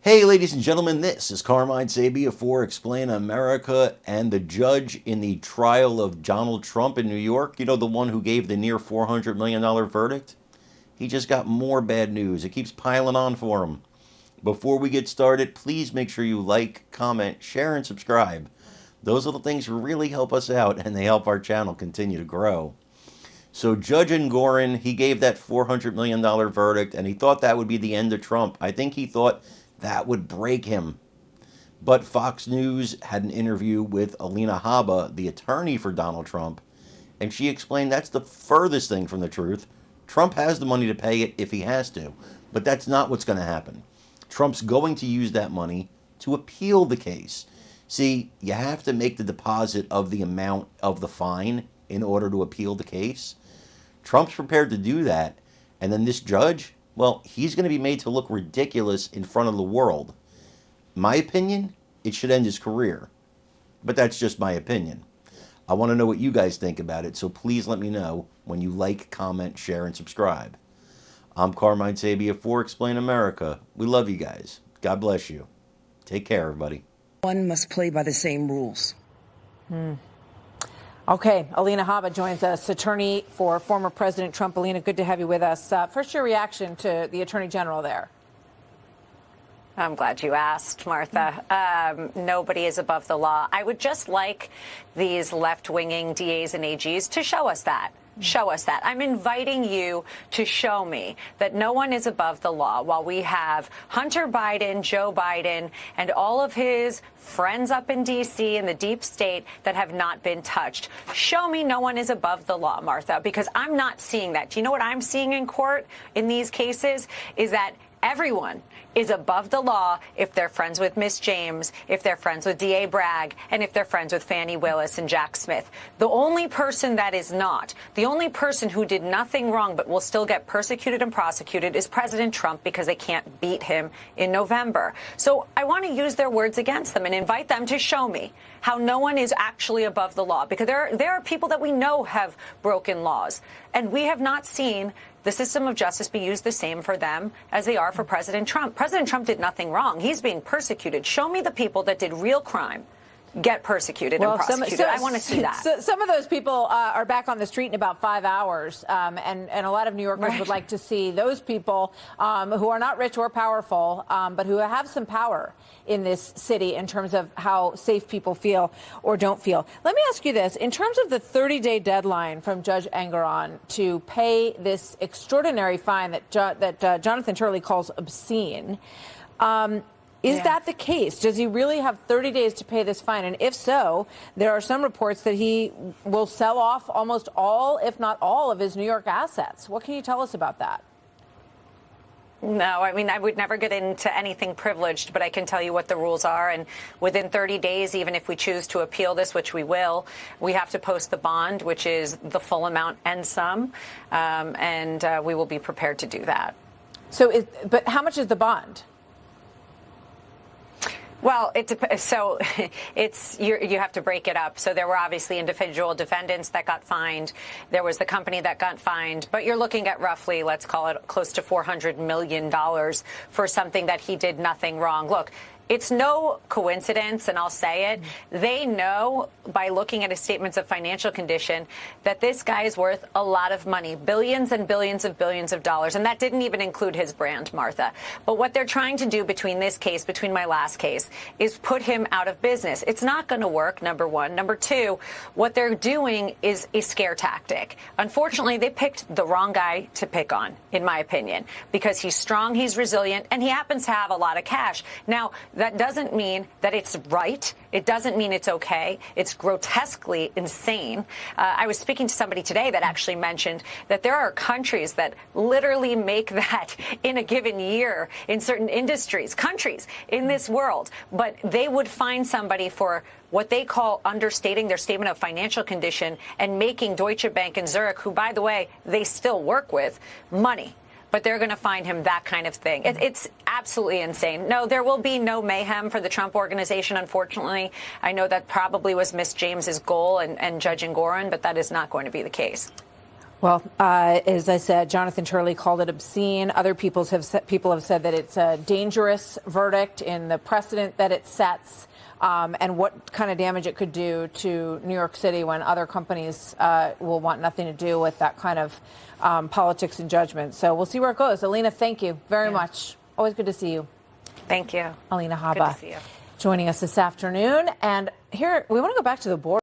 Hey, ladies and gentlemen, this is Carmine Sabia for Explain America, and the judge in the trial of Donald Trump in New York, the one who gave the near $400 million verdict, he just got more bad news. It keeps piling on for him. Before we get started, please make sure you like, comment, share, and subscribe. Those little things really help us out, and they help our channel continue to grow. So Judge Engoron, he gave that $400 million verdict, and he thought that would be the end of Trump. I think he thought that would break him. But Fox News had an interview with Alina Habba, the attorney for Donald Trump, and she explained that's the furthest thing from the truth. Trump has the money to pay it if he has to, but that's not what's going to happen. Trump's going to use that money to appeal the case. See, you have to make the deposit of the amount of the fine in order to appeal the case. Trump's prepared to do that, and then this judge, well, he's going to be made to look ridiculous in front of the world. My opinion, it should end his career. But that's just my opinion. I want to know what you guys think about it, so please let me know when you like, comment, share, and subscribe. I'm Carmine Sabia for Explain America. We love you guys. God bless you. Take care, everybody. One must play by the same rules. Okay, Alina Habba joins us, attorney for former President Trump. Alina, good to have you with us. First, your reaction to the Attorney General there. I'm glad you asked, Martha. Nobody is above the law. I would just like these left-winging DAs and AGs to show us that. Show us that. I'm inviting you to show me that no one is above the law while we have Hunter Biden, Joe Biden, and all of his friends up in D.C. and the deep state that have not been touched. Show me no one is above the law, Martha, because I'm not seeing that. Do you know what I'm seeing in court in these cases is that everyone is above the law if they're friends with Miss James, if they're friends with D.A. Bragg, and if they're friends with Fannie Willis and Jack Smith. The only person that is not, the only person who did nothing wrong but will still get persecuted and prosecuted is President Trump because they can't beat him in November. So I want to use their words against them and invite them to show me how no one is actually above the law, because there are people that we know have broken laws, and we have not seen the system of justice be used the same for them as they are for President Trump. President Trump did nothing wrong. He's being persecuted. Show me the people that did real crime get persecuted and prosecuted. I want to see that. Some of those people are back on the street in about 5 hours, and a lot of New Yorkers would like to see those people who are not rich or powerful, but who have some power in this city in terms of how safe people feel or don't feel. Let me ask you this. In terms of the 30-day deadline from Judge Engoron to pay this extraordinary fine that Jonathan Turley calls obscene, is that the case? Does he really have 30 days to pay this fine? And if so, there are some reports that he will sell off almost all, if not all, of his New York assets. What can you tell us about that? No, I mean, I would never get into anything privileged, but I can tell you what the rules are. And within 30 days, even if we choose to appeal this, which we will, we have to post the bond, which is the full amount and some. And we will be prepared to do that. But how much is the bond? Well, you have to break it up. So there were obviously individual defendants that got fined. There was the company that got fined. But you're looking at roughly, let's call it close to $400 million for something that he did nothing wrong. Look, it's no coincidence, and I'll say it. They know by looking at his statements of financial condition that this guy is worth a lot of money, billions and billions of dollars. And that didn't even include his brand, Martha. But what they're trying to do between this case, between my last case, is put him out of business. It's not going to work, number one. Number two, what they're doing is a scare tactic. Unfortunately, they picked the wrong guy to pick on, in my opinion, because he's strong, he's resilient, and he happens to have a lot of cash. Now, that doesn't mean that it's right. It doesn't mean it's okay. It's grotesquely insane. I was speaking to somebody today that actually mentioned that there are countries that literally make that in a given year in certain industries, countries in this world. But they would find somebody for what they call understating their statement of financial condition and making Deutsche Bank and Zurich, who, by the way, they still work with, money. But they're going to find him that kind of thing. It's absolutely insane. No, there will be no mayhem for the Trump organization, unfortunately. I know that probably was Miss James's goal and Judge Engoron, but that is not going to be the case. Well, as I said, Jonathan Turley called it obscene. Other people have said that it's a dangerous verdict in the precedent that it sets, and what kind of damage it could do to New York City when other companies will want nothing to do with that kind of politics and judgment. So we'll see where it goes. Alina, thank you very much. Always good to see you. Thank you. Alina Habba Good to see you. joining us this afternoon. And here we want to go back to the border.